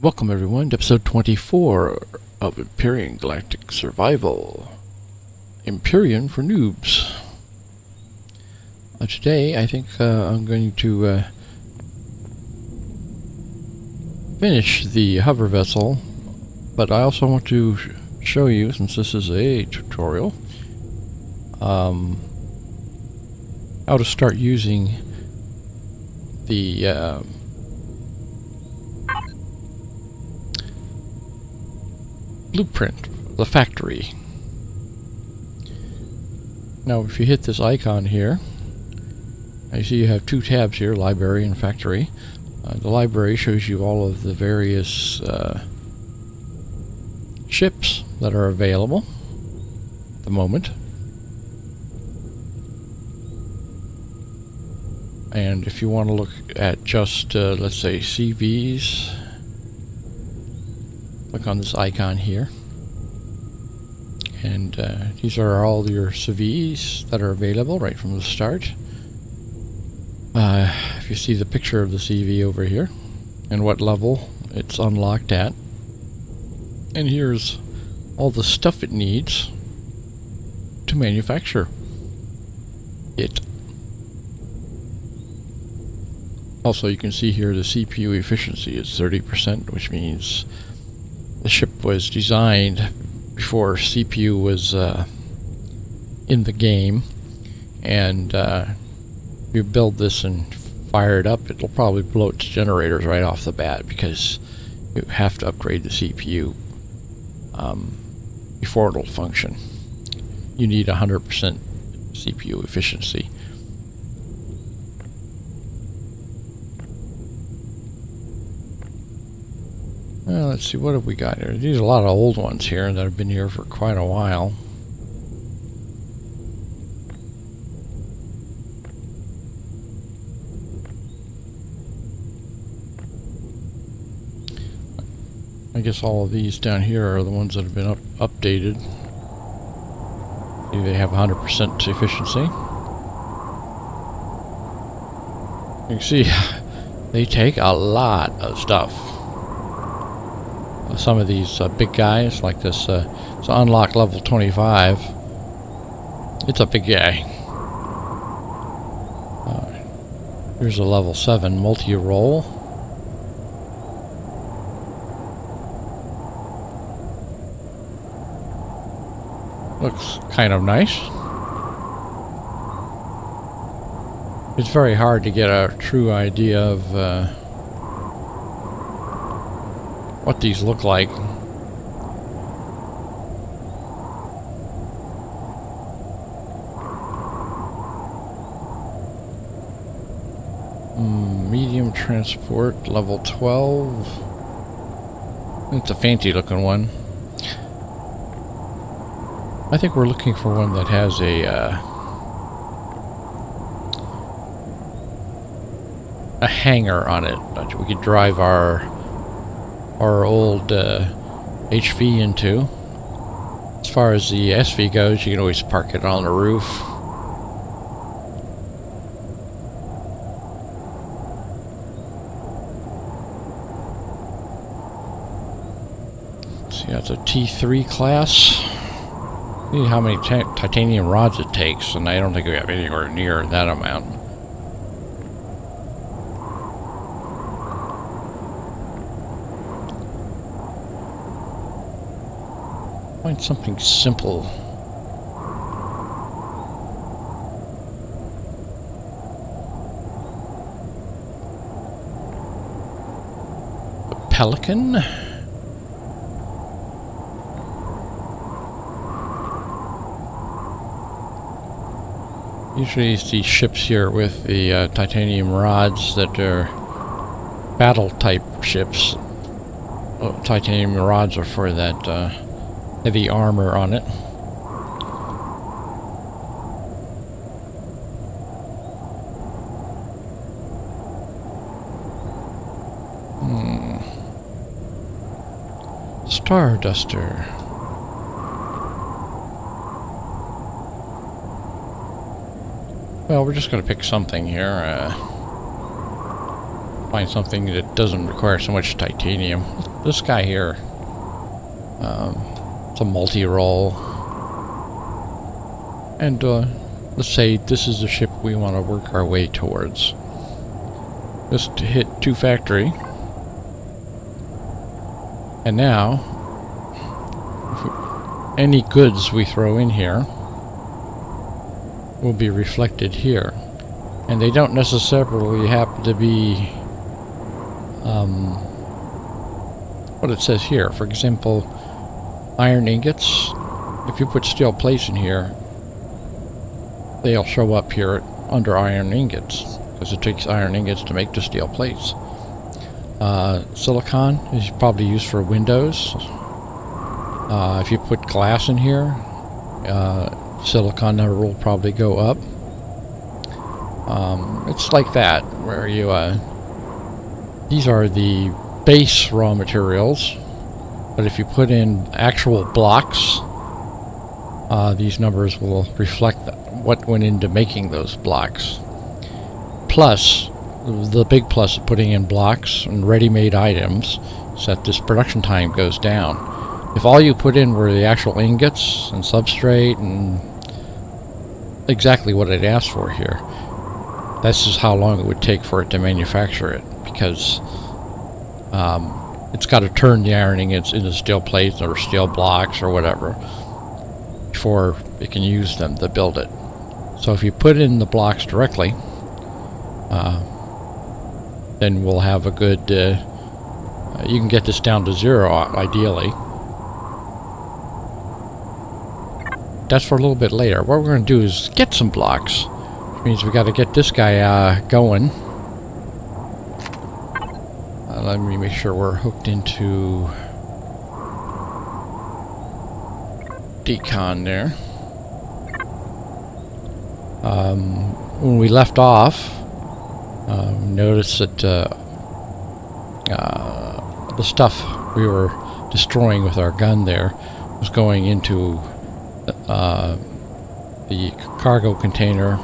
Welcome everyone to episode 24 of Empyrion Galactic Survival. Empyrion for Noobs. Today I think I'm going to finish the hover vessel, but I also want to show you, since this is a tutorial, how to start using the blueprint, the factory. Now if you hit this icon here, I see you have two tabs here, library and factory. The library shows you all of the various ships that are available at the moment. And if you want to look at just, let's say, CVs, click on this icon here. And these are all your CVs that are available right from the start. If you see the picture of the CV over here, and what level it's unlocked at. And here's all the stuff it needs to manufacture it. Also, you can see here the CPU efficiency is 30%, which means the ship was designed before CPU was in the game, and if you build this and fire it up, it'll probably blow its generators right off the bat, because you have to upgrade the CPU before it'll function. You need 100% CPU efficiency. Well, let's see, what have we got here? These are a lot of old ones here that have been here for quite a while. I guess all of these down here are the ones that have been updated. They have 100% efficiency. You can see they take a lot of stuff. Some of these big guys, like this, it's unlock level 25. It's a big guy. Here's a level 7 multi-role. Looks kind of nice. It's very hard to get a true idea of what these look like. Medium transport, level 12. It's a fancy looking one. I think we're looking for one that has a hangar on it that we could drive our old HV into. As far as the SV goes, you can always park it on the roof. See, that's a T3 class. See how many titanium rods it takes, and I don't think we have anywhere near that amount. Find something simple. A Pelican. Usually it's these ships here with the titanium rods that are battle type ships. Titanium rods are for that heavy armor on it. Star Duster. Well, we're just going to pick something here. Find something that doesn't require so much titanium. this guy here, it's a multi-role. And let's say this is the ship we want to work our way towards. Just hit to factory. And now, any goods we throw in here will be reflected here. And they don't necessarily happen to be what it says here. For example, iron ingots. If you put steel plates in here, they'll show up here under iron ingots, because it takes iron ingots to make the steel plates. Silicon is probably used for windows. If you put glass in here, silicon number will probably go up. It's like that, where you, these are the base raw materials, but if you put in actual blocks, these numbers will reflect what went into making those blocks. Plus, the big plus of putting in blocks and ready-made items is that this production time goes down. If all you put in were the actual ingots and substrate and exactly what it asked for here, this is how long it would take for it to manufacture it, because it's got to turn the iron ingots into steel plates or steel blocks or whatever before it can use them to build it. So if you put in the blocks directly, then we'll have a good, you can get this down to 0 ideally. That's for a little bit later. What we're going to do is get some blocks, which means we got to get this guy going. Let me make sure we're hooked into decon there. When we left off, notice that the stuff we were destroying with our gun there was going into the cargo container.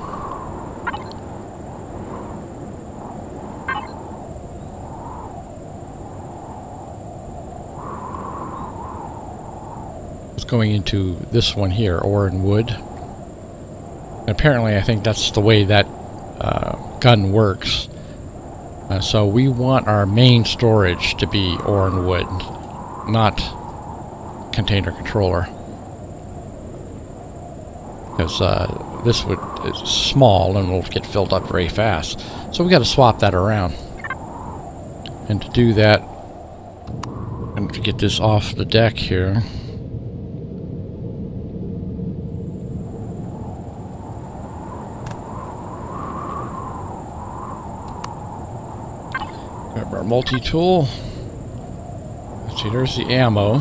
It's going into this one here, ore and wood. And apparently, I think that's the way that gun works. So we want our main storage to be ore and wood, not container controller. Because this is small and will get filled up very fast. So we got to swap that around. And to do that, I'm going to get this off the deck here. Grab our multi-tool. Let's see, there's the ammo.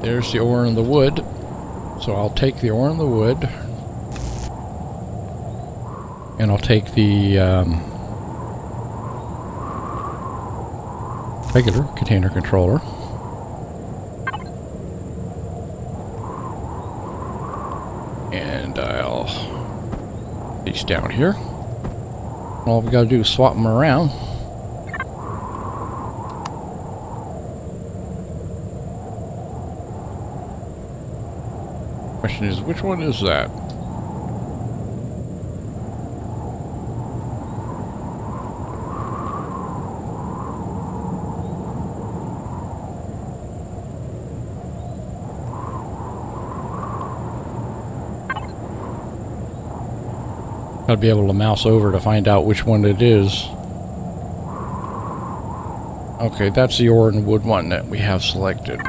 There's the ore and the wood. So I'll take the ore and the wood. And I'll take the regular container controller. And I'll put these down here. All we gotta do is swap them around. Question is, which one is that? Gotta be able to mouse over to find out which one it is. Okay, that's the ore and wood one that we have selected.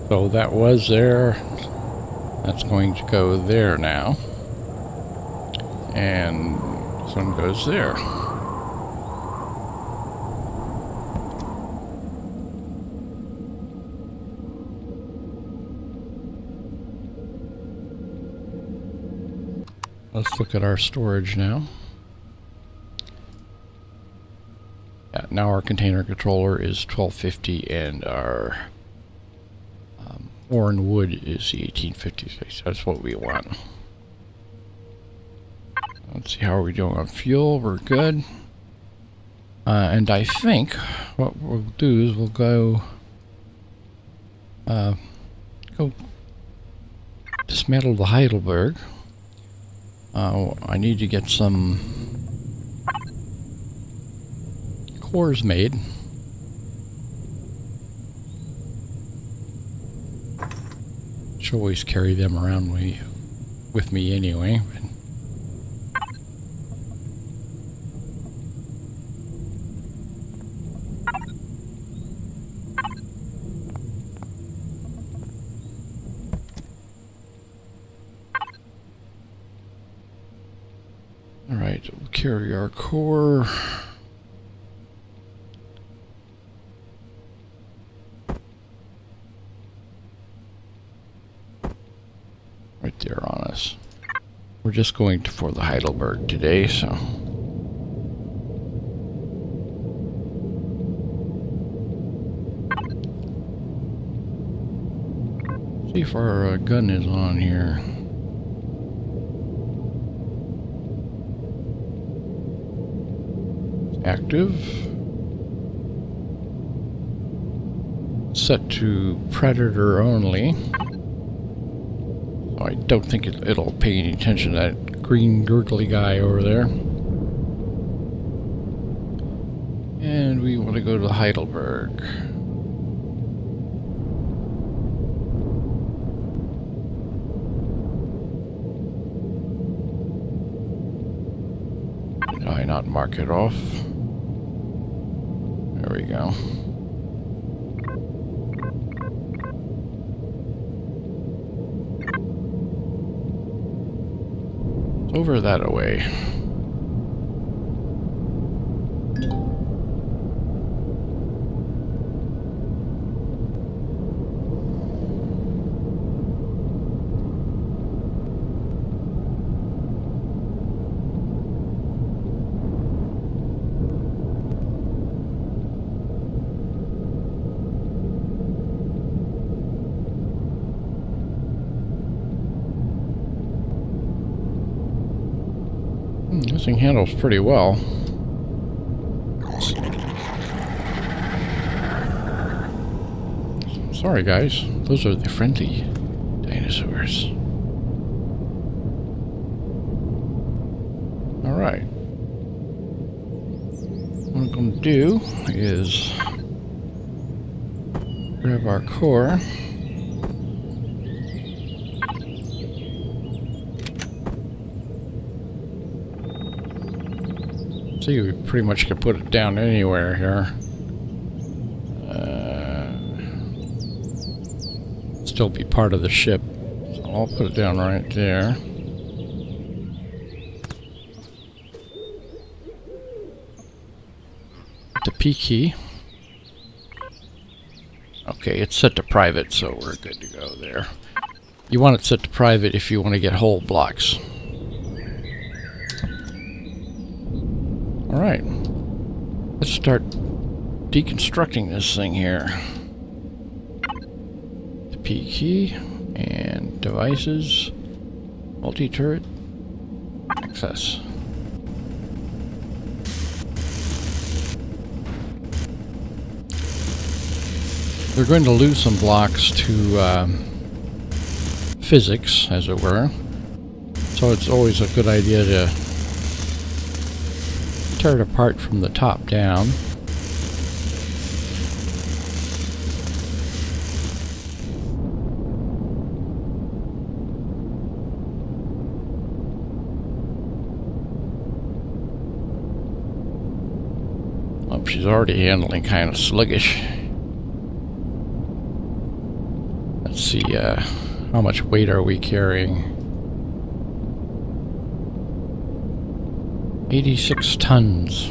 So that was there. That's going to go there now. And this one goes there. Let's look at our storage now. Yeah, now our container controller is 1250 and our ore and wood is the 1856. That's what we want. Let's see, how are we doing on fuel? We're good. And I think what we'll do is we'll go dismantle the Heidelberg. I need to get some cores made. Should always carry them around with me anyway. Alright, we'll carry our core. Right there on us. We're just going for the Heidelberg today, so. See if our gun is on here. Active. Set to predator only. I don't think it'll pay any attention to that green gurgly guy over there. And we want to go to the Heidelberg. Did I not mark it off? There we go. Over that away. This thing handles pretty well. Sorry guys, those are the friendly dinosaurs. Alright. What I'm going to do is grab our core. See, we pretty much can put it down anywhere here. Still be part of the ship. So I'll put it down right there. The P key. Okay, it's set to private, so we're good to go there. You want it set to private if you want to get whole blocks. Alright, let's start deconstructing this thing here. The P key and devices, multi-turret, access. We're going to lose some blocks to physics, as it were, so it's always a good idea to tear it apart from the top down. Oh, she's already handling kind of sluggish. Let's see, how much weight are we carrying? 86 tons.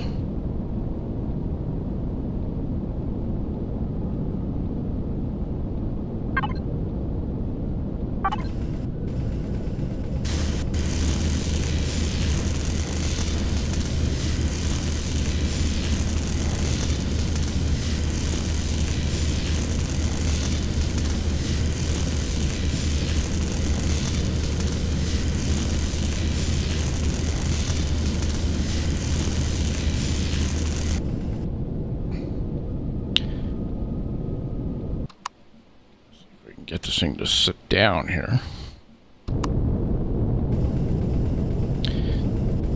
get this thing to sit down here.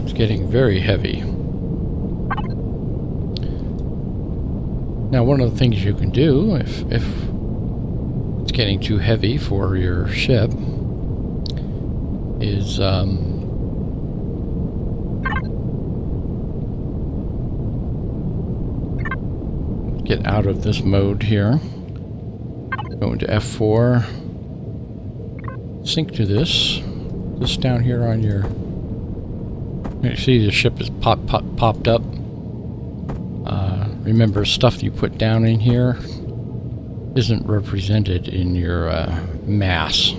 It's getting very heavy. Now, one of the things you can do, if it's getting too heavy for your ship, is get out of this mode here. Go into F4. Sync to this. This down here on your... You see the ship is popped up. Remember, stuff you put down in here isn't represented in your mass.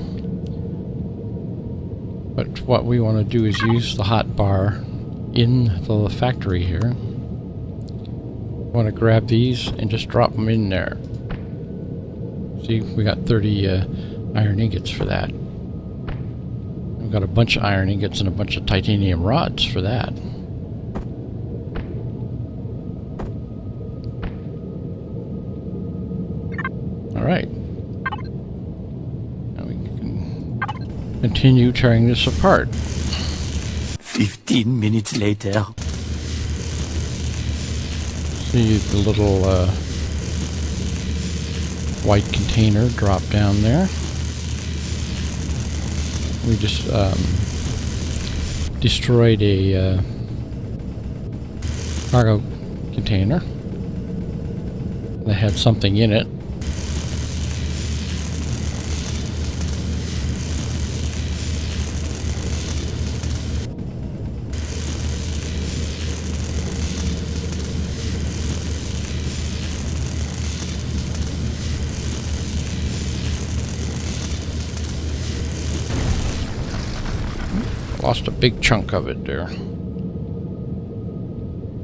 But what we want to do is use the hotbar in the factory here. Want to grab these and just drop them in there. See, we got 30 iron ingots for that. We've got a bunch of iron ingots and a bunch of titanium rods for that. Alright. Now we can continue tearing this apart. 15 minutes later. See the little white container drop down there. We just destroyed a cargo container that had something in it. Lost a big chunk of it there.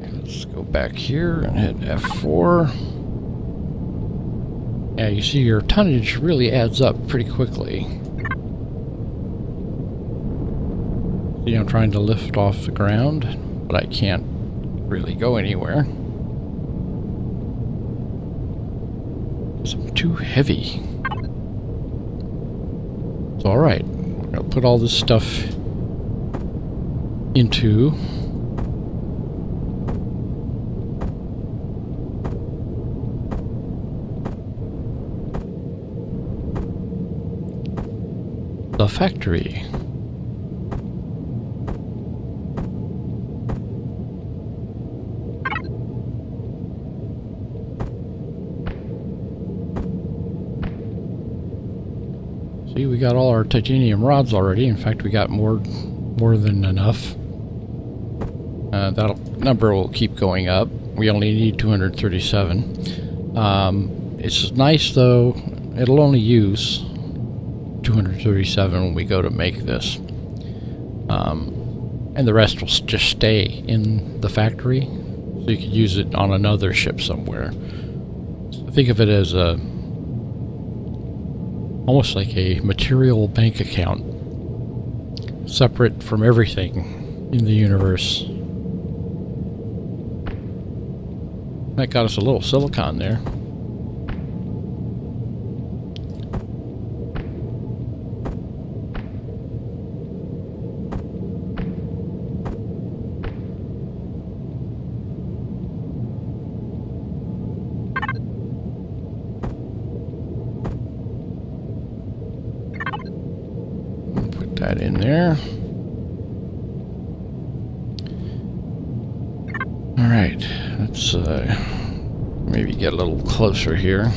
Let's go back here and hit F4. Yeah, you see your tonnage really adds up pretty quickly. See, I'm trying to lift off the ground, but I can't really go anywhere. Because I'm too heavy. It's alright. We're going to put all this stuff into the factory. See, we got all our titanium rods already. In fact, we got more than enough. That number will keep going up. We only need 237. It's nice though, it'll only use 237 when we go to make this. And the rest will just stay in the factory, so you could use it on another ship somewhere. So think of it as almost like a material bank account, separate from everything in the universe. That got us a little silicon there. Put that in there. All right, let's maybe get a little closer here.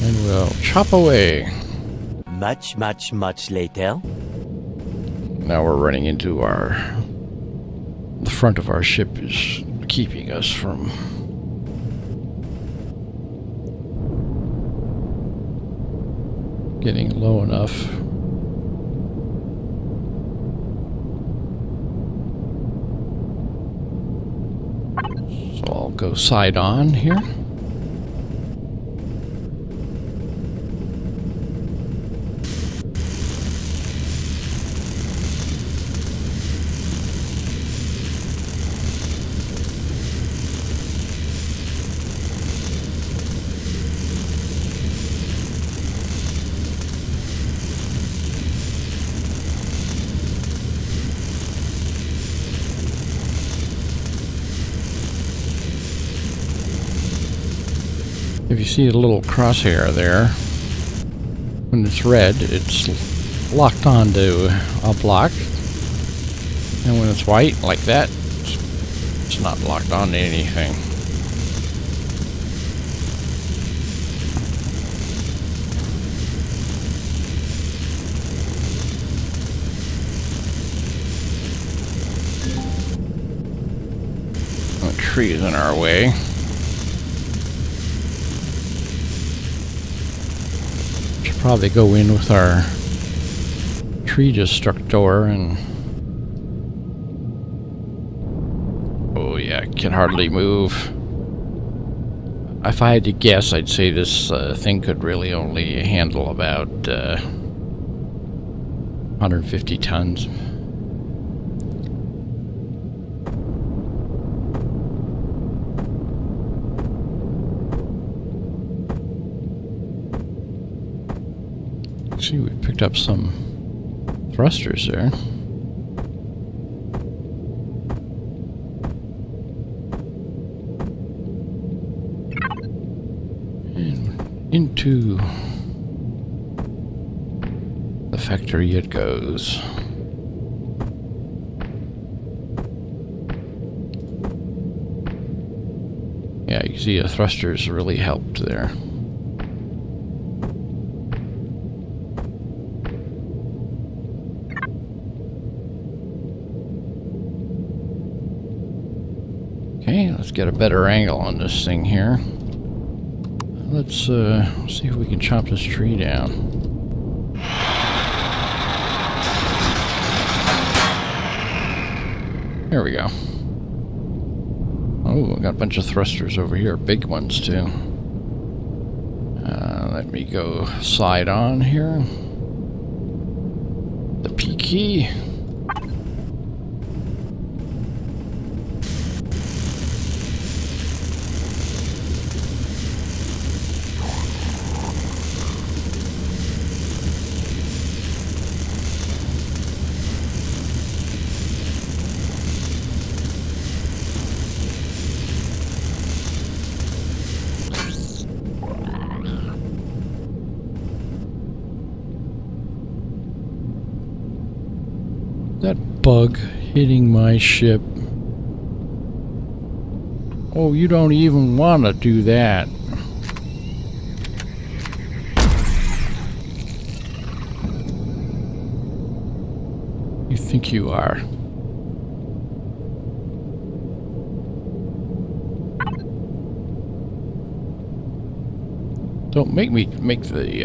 And we'll chop away. Much later. Now we're running into the front of our ship is keeping us from getting low enough. So I'll go side on here. If you see a little crosshair there, when it's red, it's locked onto a block. And when it's white, like that, it's not locked onto anything. The tree is in our way. Should probably go in with our tree destructor and... Oh yeah, can hardly move. If I had to guess, I'd say this thing could really only handle about 150 tons. See, we picked up some thrusters there. And into the factory it goes. Yeah, you can see the thrusters really helped there. Okay, let's get a better angle on this thing here. Let's see if we can chop this tree down. There we go. Oh, I got a bunch of thrusters over here, big ones too. Let me go slide on here. The P key. That bug hitting my ship. Oh, you don't even want to do that. You think you are. Don't make me make the,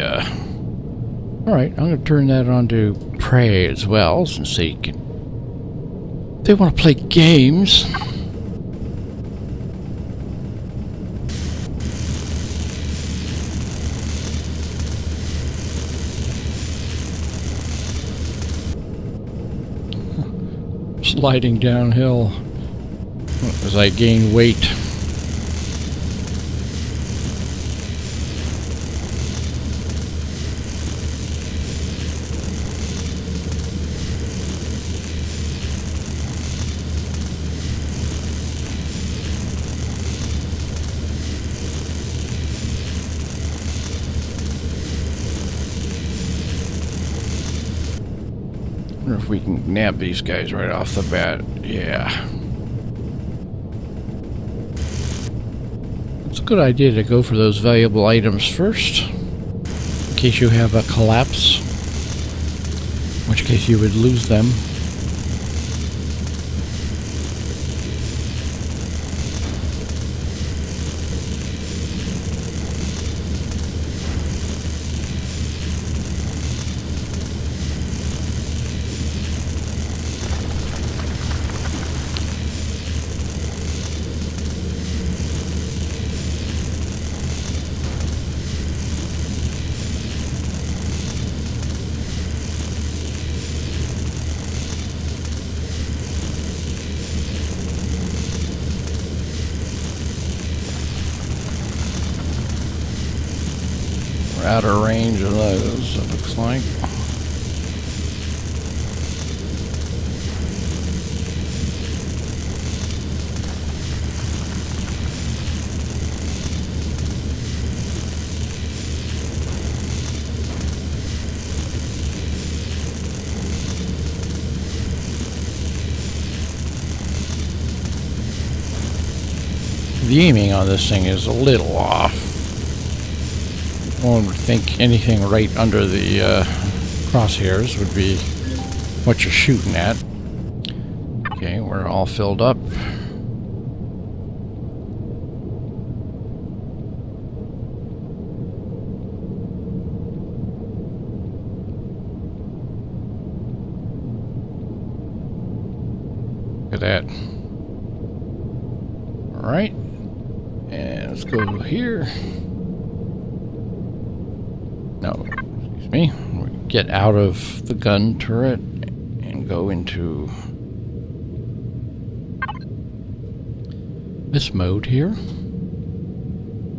Alright, I'm going to turn that on to prey as well, since they want to play games. Sliding downhill as I gain weight. I wonder if we can nab these guys right off the bat. Yeah. It's a good idea to go for those valuable items first, in case you have a collapse, in which case you would lose them. Out of range of those, it looks like. the aiming on this thing is a little off. One would think anything right under the crosshairs would be what you're shooting at. Okay, we're all filled up. Look at that. Alright. And let's go here. No, excuse me. Get out of the gun turret and go into this mode here.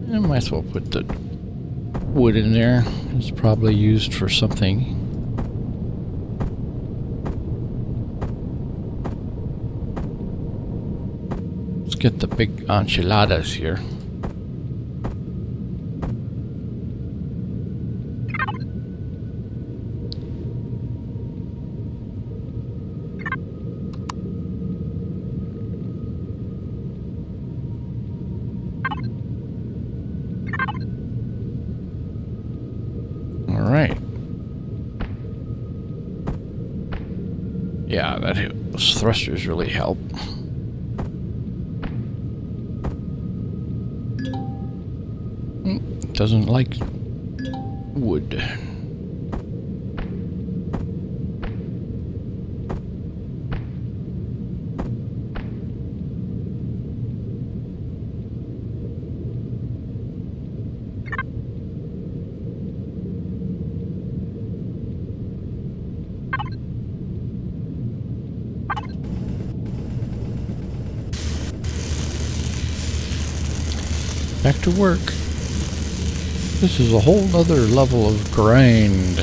And might as well put the wood in there. It's probably used for something. Let's get the big enchiladas here. Alright. Yeah, those thrusters really help. Doesn't like wood. Back to work. This is a whole other level of grind.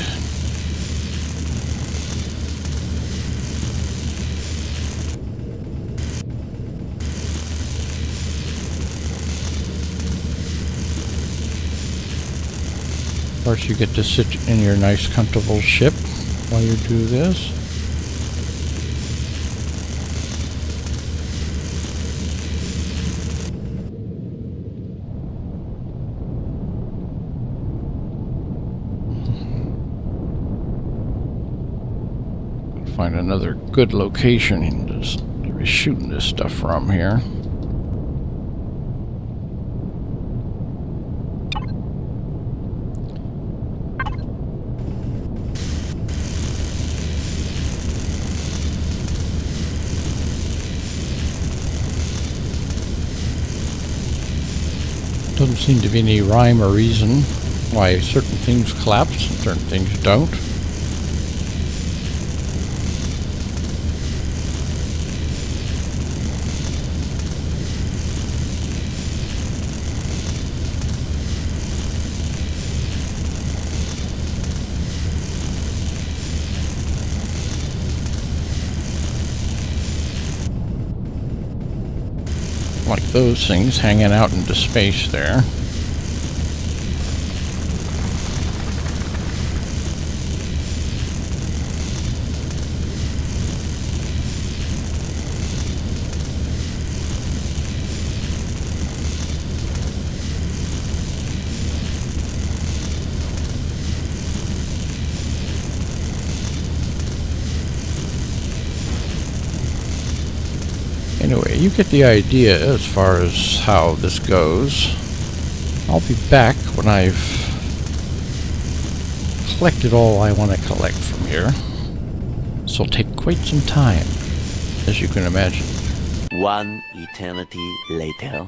Of course, you get to sit in your nice, comfortable ship while you do this. Find another good location to be shooting this stuff from here. Doesn't seem to be any rhyme or reason why certain things collapse and certain things don't. Like those things hanging out into space there. Anyway, you get the idea as far as how this goes. I'll be back when I've collected all I want to collect from here. This will take quite some time, as you can imagine. One eternity later.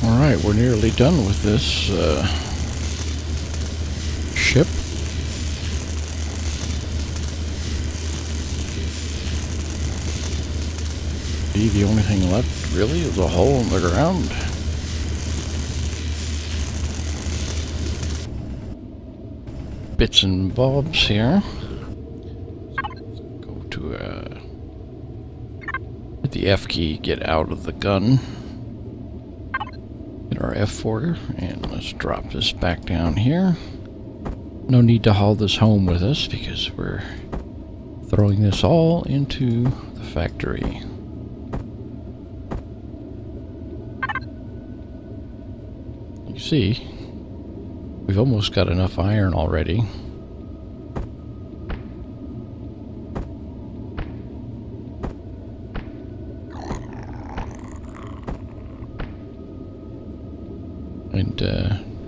Alright, we're nearly done with this ship. The only thing left really is a hole in the ground. Bits and bobs here. Go to hit the F key, get out of the gun. Hit our F4 and let's drop this back down here. No need to haul this home with us because we're throwing this all into the factory. see, we've almost got enough iron already. And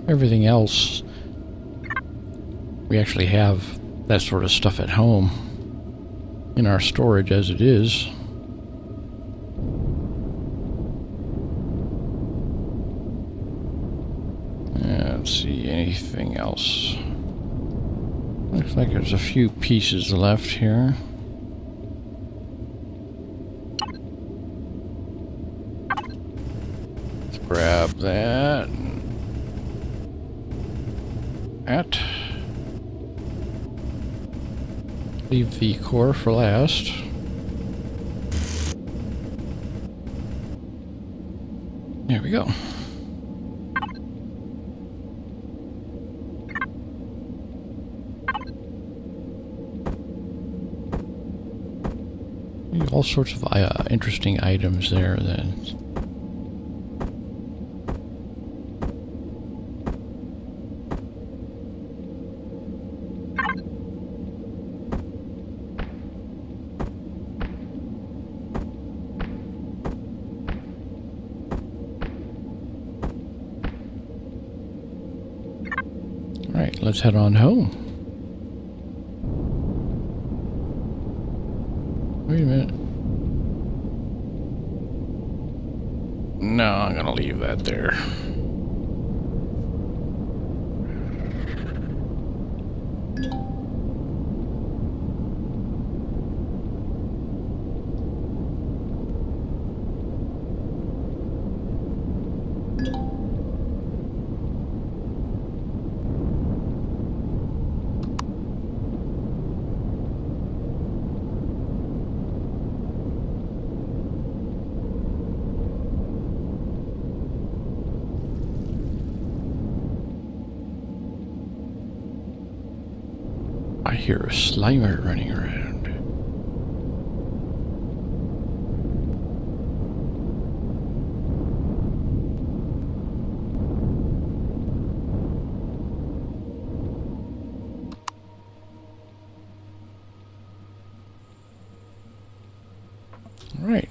everything else, we actually have that sort of stuff at home in our storage as it is. Let's see, anything else? Looks like there's a few pieces left here. Let's grab that. Leave the core for last. There we go. All sorts of interesting items there then. Alright, let's head on home. Wait a minute. No, I'm gonna leave that there. I hear a Slimer running around. All right.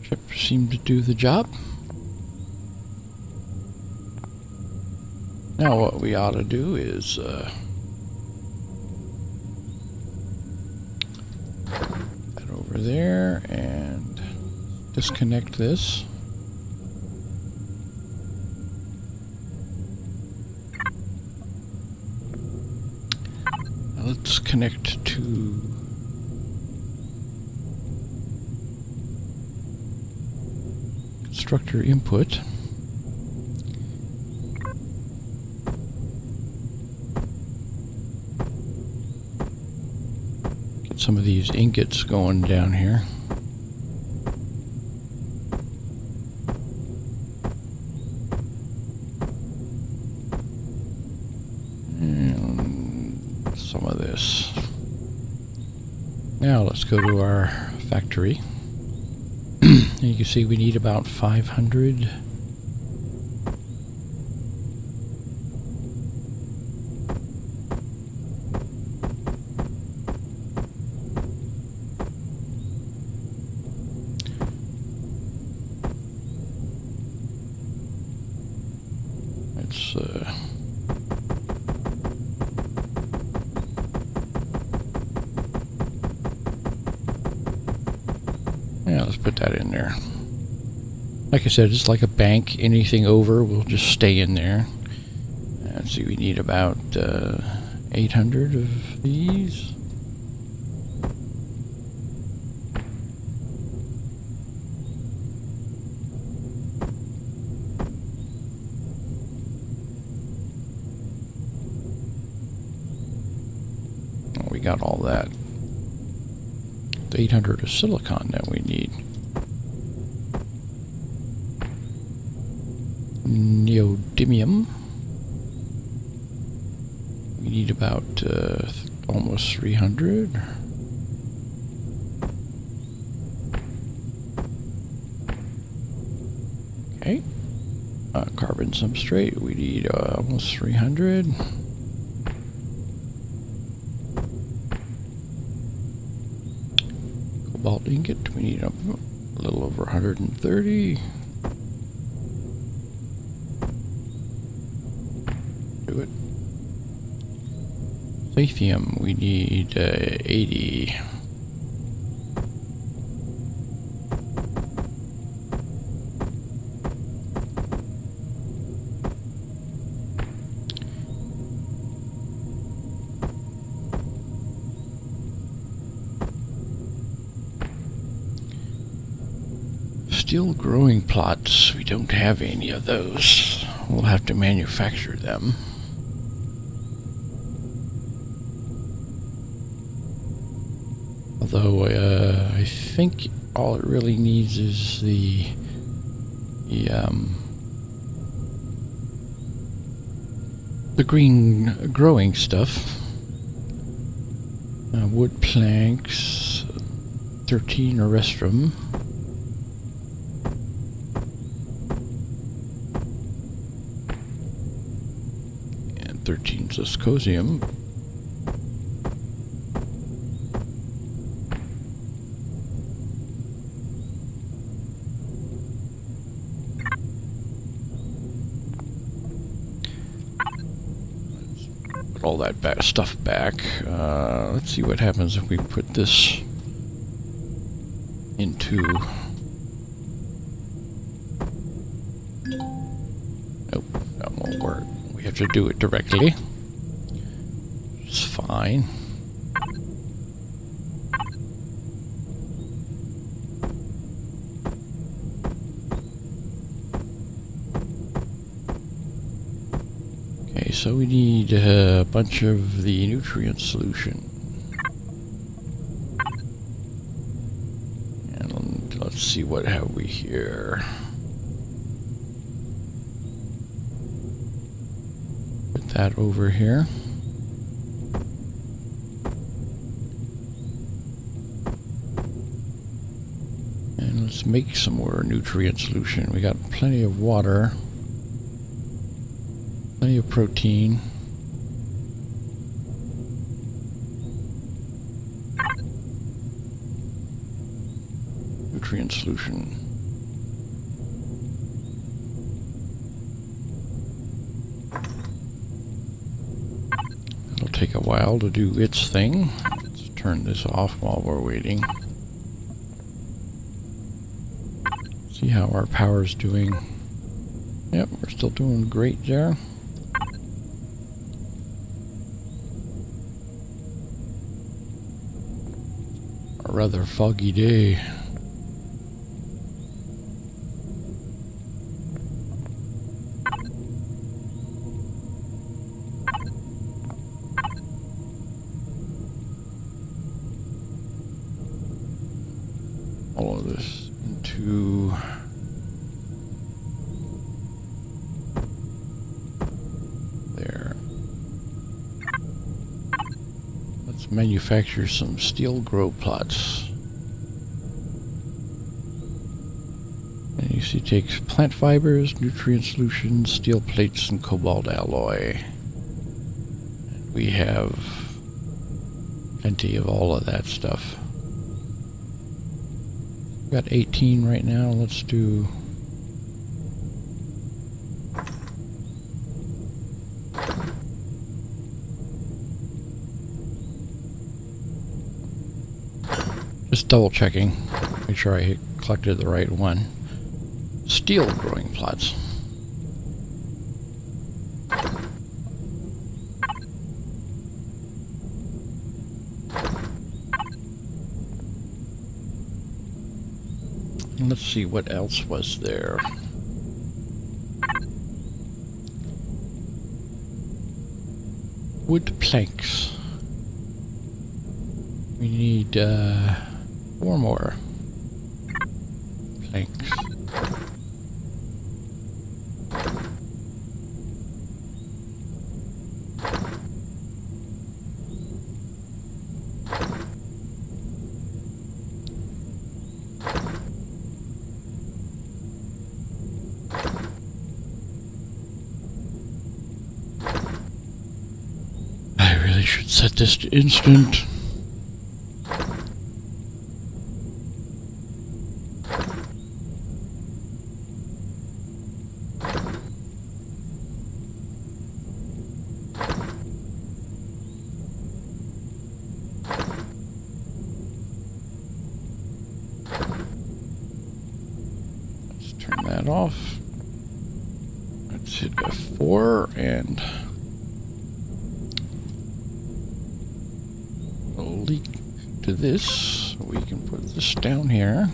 Ship seemed to do the job. Now what we ought to do is head over there and disconnect this. Now let's connect to constructor input. Some of these ingots going down here. And some of this. Now let's go to our factory. And you can see we need about 500. Yeah, let's put that in there. Like I said, it's like a bank. Anything over will just stay in there. Let's see, we need about 800 of these. We got all that. The 800 of silicon that we need. Neodymium. We need about almost 300. Okay. Carbon substrate, we need almost 300. Cobalt ingot, we need a little over 130. Do it. Lithium, we need 80. Still growing plots, we don't have any of those. We'll have to manufacture them. Although I think all it really needs is the green growing stuff. Wood planks, 13 erestrum. And 13 zirconium. All that stuff back. Let's see what happens if we put this into... Nope, that won't work. We have to do it directly. It's fine. So we need a bunch of the nutrient solution. And let's see, what have we here? Put that over here. And let's make some more nutrient solution. We got plenty of water. Plenty of protein. Nutrient solution. It'll take a while to do its thing. Let's turn this off while we're waiting. See how our power's doing. Yep, we're still doing great there. A rather foggy day. All of this into there. Let's manufacture some steel grow plots. And you see it takes plant fibers, nutrient solutions, steel plates, and cobalt alloy. And we have plenty of all of that stuff. We've got 18 right now. Let's do... Just double checking. Make sure I collected the right one. Steel growing plots. Let's see what else was there. Wood planks. We need 4 more planks. I should set this to instant. Let's turn that off. Let's hit F4 and leak to this. We can put this down here.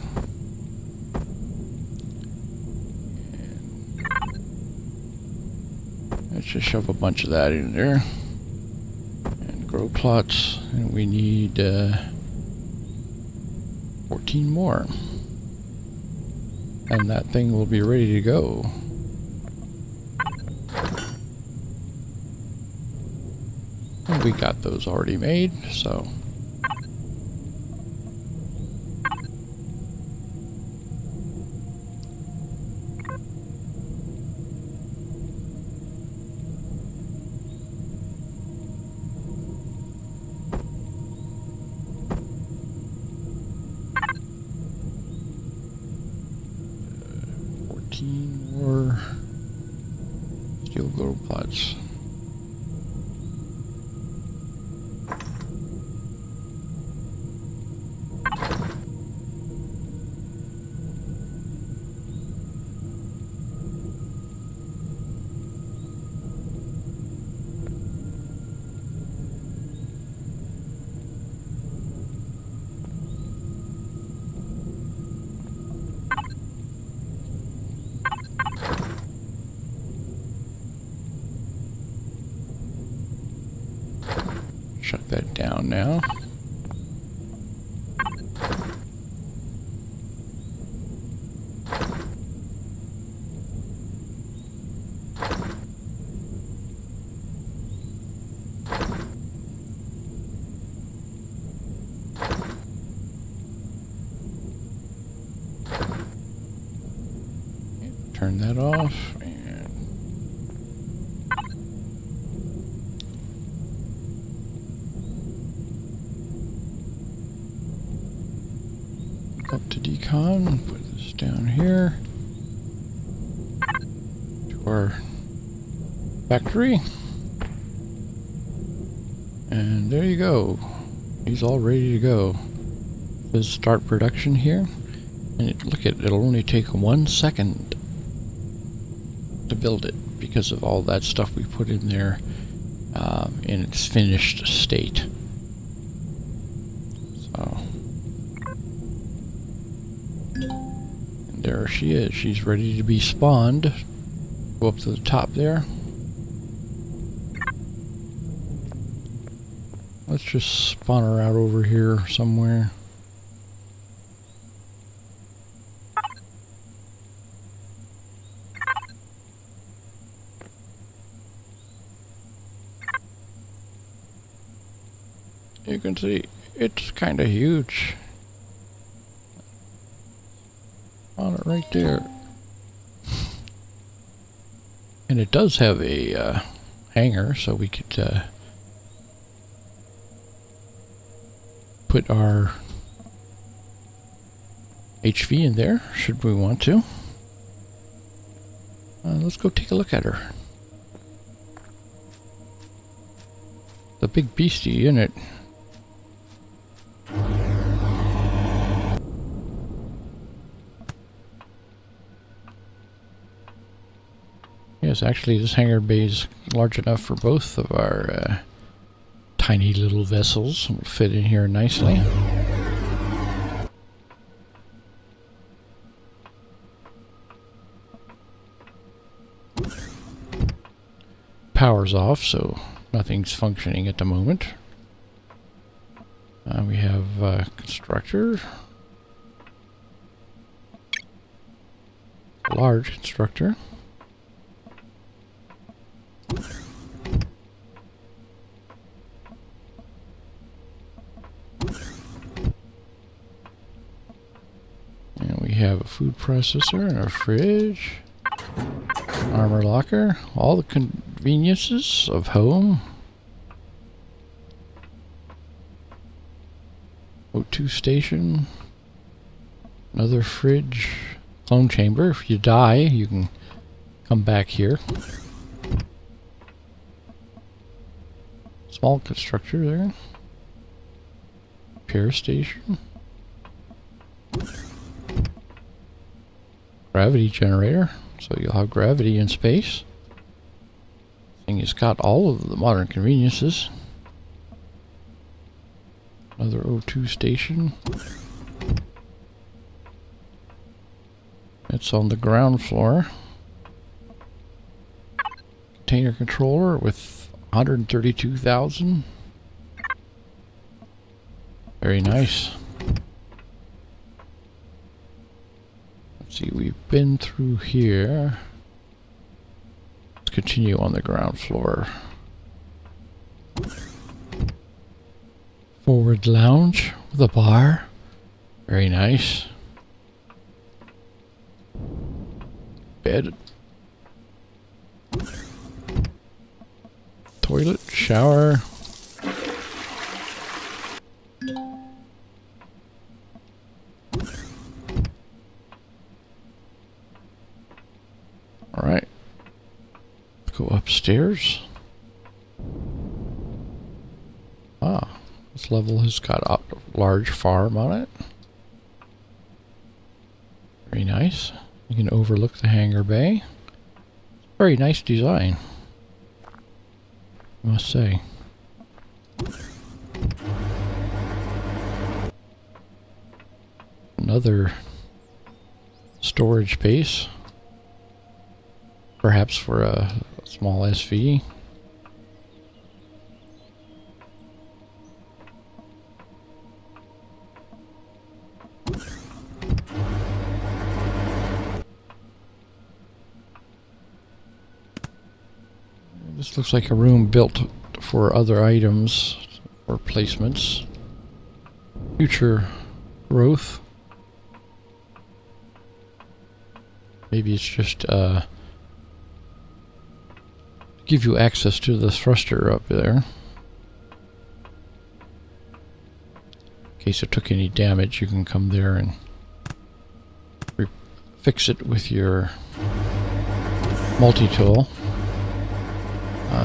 And let's just shove a bunch of that in there. And grow plots. And we need 14 more. And that thing will be ready to go. And we got those already made, so. More steel grow plots. Shut that down now. Turn that off. Up to decon, put this down here to our factory, and there you go. He's all ready to go. Let's start production here, and look at it'll only take 1 second to build it because of all that stuff we put in there in its finished state. So. There she is. She's ready to be spawned. Go up to the top there. Let's just spawn her out over here somewhere. You can see it's kind of huge. On it right there. And it does have a hanger, so we could put our HV in there, should we want to. Let's go take a look at her. The big beastie in it. Yes, actually this hangar bay is large enough for both of our tiny little vessels. Will fit in here nicely. Power's off, so nothing's functioning at the moment. We have constructor. Large constructor. And we have a food processor and a fridge, armor locker, all the conveniences of home. O2 station. Another fridge. Clone chamber. If you die, you can come back here. Small constructor there. Repair station. Gravity generator. So you'll have gravity in space. Thing has got all of the modern conveniences. Another O2 station. It's on the ground floor. Container controller with 132,000. Very nice. Let's see, we've been through here. Let's continue on the ground floor. Forward lounge with a bar. Very nice. Bed. Toilet, shower. Alright. Go upstairs. Ah, this level has got a large farm on it. Very nice. You can overlook the hangar bay. Very nice design, I must say. Another storage space. Perhaps for a small SV. This looks like a room built for other items or placements. Future growth. Maybe it's just give you access to the thruster up there. In case it took any damage, you can come there and fix it with your multi-tool.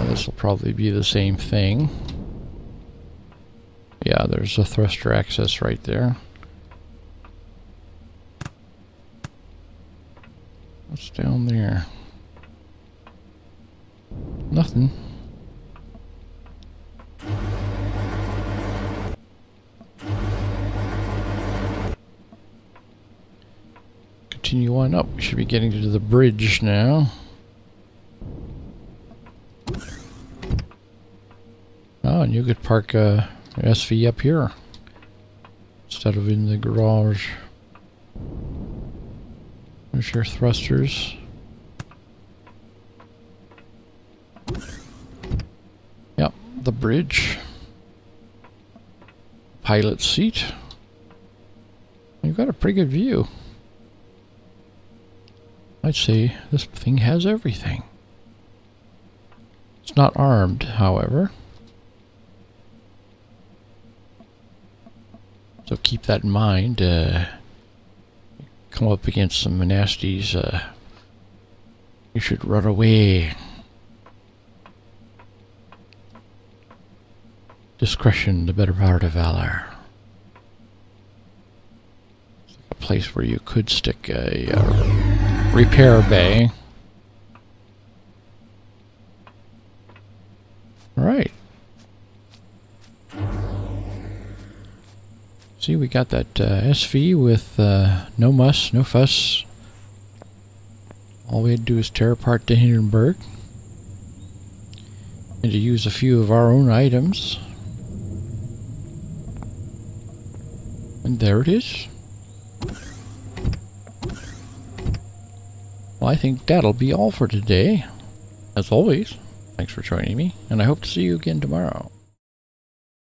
This will probably be the same thing. Yeah, there's a thruster access right there. What's down there? Nothing. Continue on up. We should be getting to the bridge now. Oh, and you could park a SV up here instead of in the garage. There's your thrusters. Yep, the bridge. Pilot seat. You've got a pretty good view. I'd say this thing has everything. It's not armed, however. So keep that in mind. Come up against some nasties, you should run away. Discretion, the better part of valor. It's like a place where you could stick a repair bay. Alright. See, we got that SV with no muss, no fuss. All we had to do is tear apart the Hindenburg. And to use a few of our own items. And there it is. Well, I think that'll be all for today. As always, thanks for joining me, and I hope to see you again tomorrow.